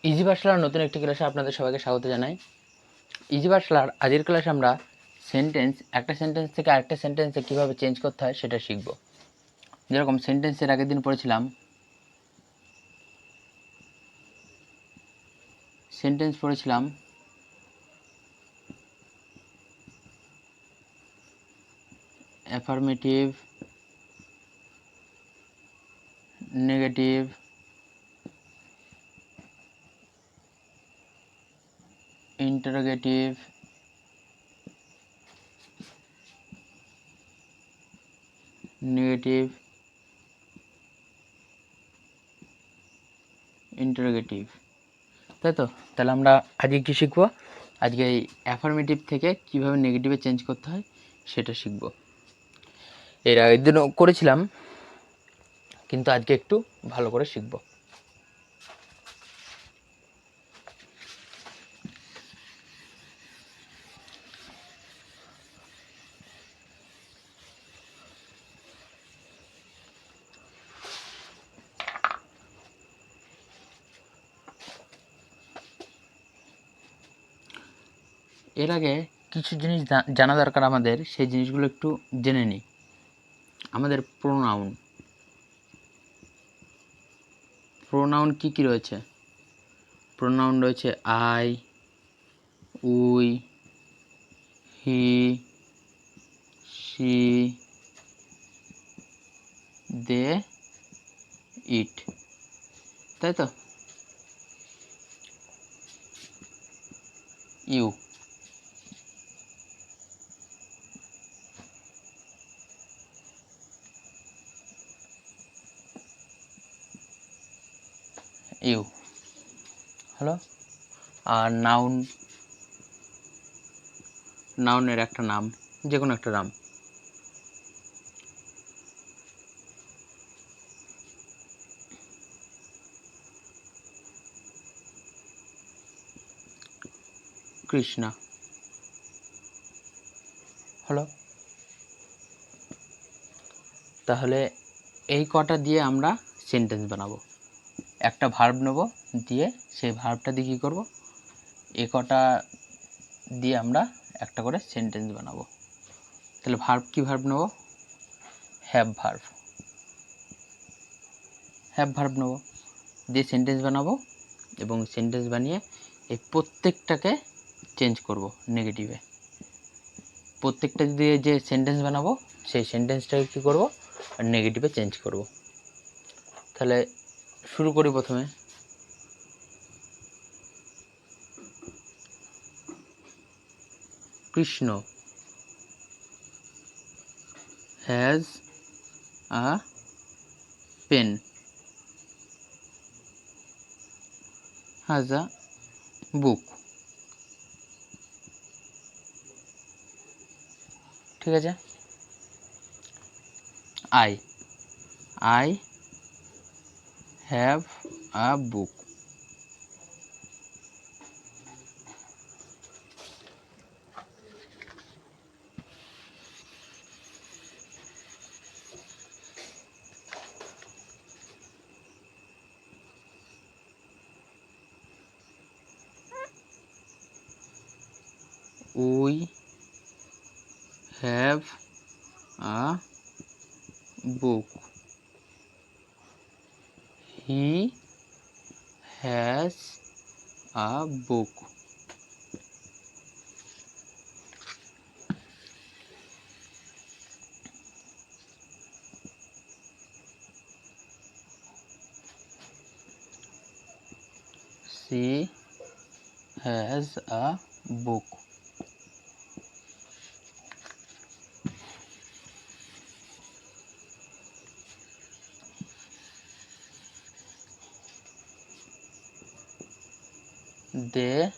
Easy Butler নতুন একটি ক্লাসে আপনাদের সবাইকে স্বাগত জানাই। ইজি বাটলার আজকের ক্লাসে আমরা একটা সেন্টেন্স থেকে আরেকটা সেন্টেন্সে কীভাবে চেঞ্জ করতে হয় সেটা শিখব। যেরকম সেন্টেন্সের আগের দিন পড়েছিলাম, affirmative, negative, interrogative, negative, interrogative, তাই তো? তাহলে আমরা আজকে কী শিখবো? আজকে এই অ্যাফার্মেটিভ থেকে কীভাবে নেগেটিভে চেঞ্জ করতে হয় সেটা শিখব। এর আগের দিনও করেছিলাম, কিন্তু আজকে একটু ভালো করে শিখব। এর আগে কিছু জিনিস জানা দরকার আমাদের, সেই জিনিসগুলো একটু জেনে নিই। আমাদের প্রোনাউন কি কি রয়েছে? প্রোনাউন রয়েছে আই, উই, হি, শি, দে, ইট, তাই তো? ইউ, ইউ হলো। আর নাউনের একটা নাম, যে কোনো একটা নাম। কৃষ্ণা হলো। তাহলে এই কটা দিয়ে আমরা সেন্টেন্স বানাবো। একটা ভার্ব নেব, দিয়ে সেই ভার্বটা দিয়ে কী করবো? এই কটা দিয়ে আমরা একটা করে সেন্টেন্স বানাবো। তাহলে কী ভার্ব নেব? হ্যাভ ভার্ব নেব, দিয়ে সেন্টেন্স বানাবো, এবং সেন্টেন্স বানিয়ে এই প্রত্যেকটাকে চেঞ্জ করব নেগেটিভে। প্রত্যেকটা দিয়ে যে সেন্টেন্স বানাবো সেই সেন্টেন্সটাকে কী করব? নেগেটিভে চেঞ্জ করব। তাহলে শুরু করি প্রথমে। Krishna has a pen, has a book. ঠিক আছে। I have a book. We have a book. He has a book. She has a book. They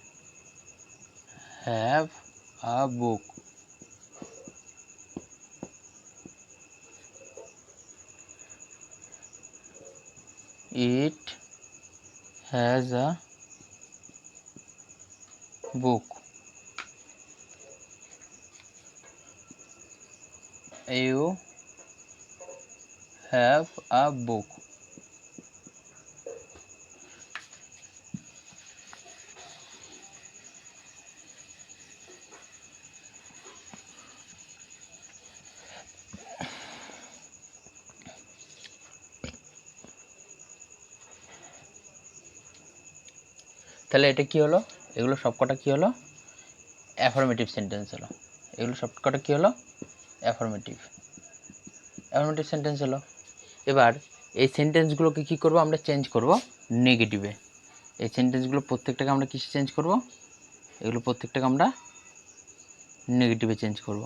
have a book. It has a book. You have a book. তাহলে এটা কি হলো, এগুলো সবকটা কি হলো, অ্যাফার্মেটিভ সেন্টেন্স হলো। এগুলো সবকটা কি হলো, অ্যাফার্মেটিভ সেন্টেন্স হলো। এবার এই সেন্টেন্সগুলোকে কি করব, আমরা চেঞ্জ করব নেগেটিভে। এই সেন্টেন্সগুলো প্রত্যেকটাকে আমরা কিসে চেঞ্জ করব, এগুলো প্রত্যেকটাকে আমরা নেগেটিভে চেঞ্জ করব।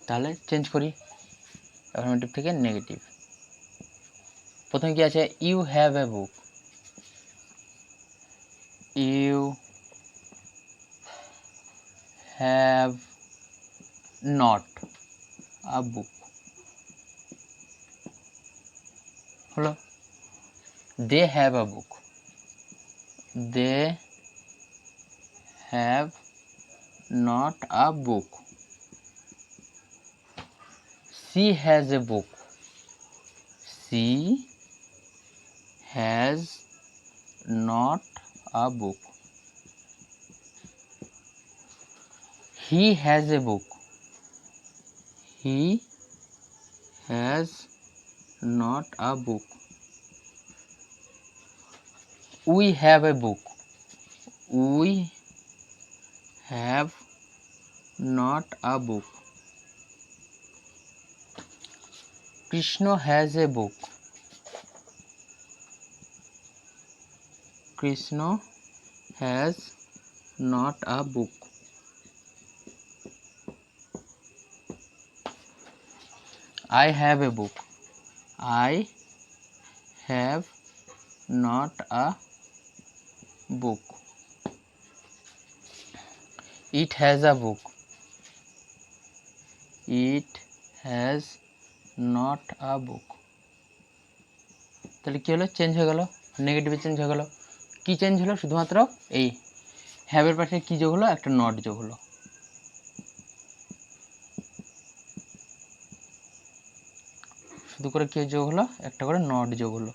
তাহলে চেঞ্জ করি অ্যাফার্মেটিভ থেকে নেগেটিভ। প্রথমে কি আছে, you have a book, you have not a book হলো। They have a book, they have not a book. She has a book, she has not a book. He has a book, he has not a book. We have a book, we have not a book. Krishna has a book, Krishna has not a book. I have a book, I have not a book. It has a book, it has not a book. তাহলে কি হলো, change হয়ে গেল, নেগেটিভে change হয়ে গেল। কি change হলো, শুধুমাত্র এই হ্যাভের পাশে কি যোগ হলো, একটা নট যোগ হলো। শুধু করে কি যোগ হলো, একটা করে নট যোগ হলো,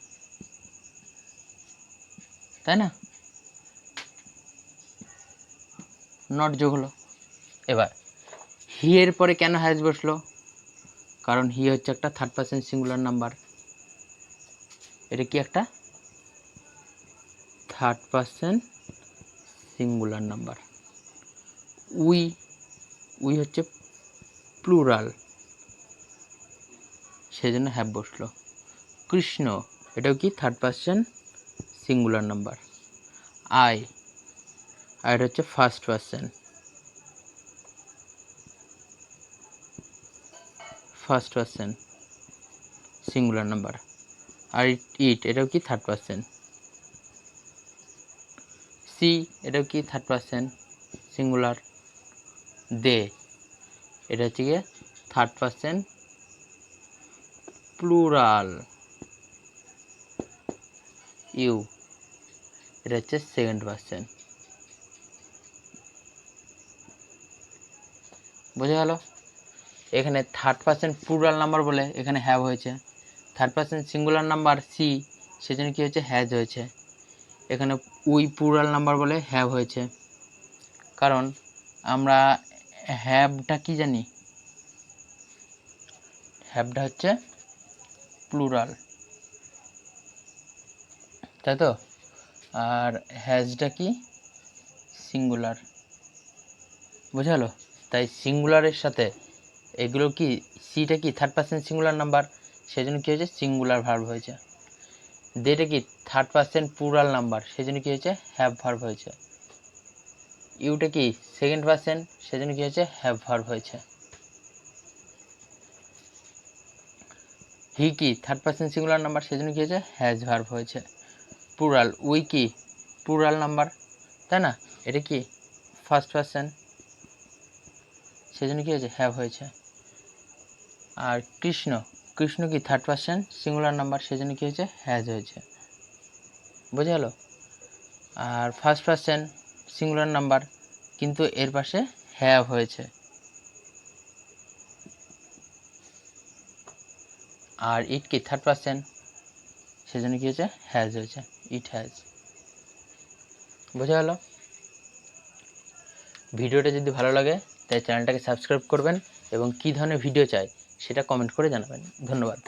তাই না, নট যোগ হলো। এবার হি এর পরে কেন হ্যাজ বসলো, কারণ হি হচ্ছে একটা থার্ড পারসন সিঙ্গুলার নাম্বার। এটা কি একটা third person singular number. We, we হচ্ছে প্লুরাল, সেজন্য হ্যাভ বসলো। কৃষ্ণ, এটাও কি third person singular number. I, আর এটা হচ্ছে first person, first person singular number. আর ইট, এটাও কি থার্ড পারসন। সি, এটাও কি থার্ড পারসন সিঙ্গুলার। দে, এটা হচ্ছে গিয়ে থার্ড পারসন প্লুরাল। ইউ, এটা হচ্ছে সেকেন্ড পারসন। বোঝা গেল, এখানে থার্ড পারসন প্লুরাল নাম্বার বলে এখানে হ্যাভ হয়েছে, থার্ড পারসন সিঙ্গুলার নাম্বার সি, সেজন্য কি হয়েছে, হ্যাজ হয়েছে। এখানে উই প্লুরাল নাম্বার বলে হ্যাভ হয়েছে, কারণ আমরা হ্যাভটা কি জানি, হ্যাভটা হচ্ছে প্লুরাল, তাই তো, আর হ্যাজটা কি সিঙ্গুলার। বোঝা গেল, তাই সিঙ্গুলারের সাথে এগুলো কি, সিটা কি থার্ড পারসন সিঙ্গুলার নাম্বার, সেজন্য কি হয়েছে, সিঙ্গুলার ভার্ব হয়েছে। দেটা কি থার্ড পারসন প্লুরাল নাম্বার, সেজন্য কি হয়েছে, হ্যাভ ভার্ব হয়েছে। ইউটা কি সেকেন্ড পারসন, সেজন্য কি হয়েছে, হ্যাভ ভার্ব হয়েছে। হি কি থার্ড পারসন সিঙ্গুলার নাম্বার, সেজন্য কি হয়েছে, হ্যাজ ভার্ব হয়েছে। প্লুরাল, উই কি প্লুরাল নাম্বার, তাই না, এটা কি ফার্স্ট পারসন, সেজন্য কি হয়েছে, হ্যাভ হয়েছে। আর কৃষ্ণ, কৃষ্ণ কি থার্ড পারসন সিঙ্গুলার নাম্বার, সেজন্য কি হয়েছে, হ্যাজ হয়েছে। বোঝা গেল, আর ফার্স্ট পারসন সিঙ্গুলার নাম্বার কিন্তু এর পাশে হ্যাভ হয়েছে। আর ইট কি থার্ড পারসন, সেজন্য কি হয়েছে, হ্যাজ হয়েছে, ইট হ্যাজ। বোঝা গেল। ভিডিওটা যদি ভালো লাগে তাই চ্যানেলটাকে সাবস্ক্রাইব করবেন এবং কী ধরনের ভিডিও চাই সেটা কমেন্ট করে জানাবেন। ধন্যবাদ।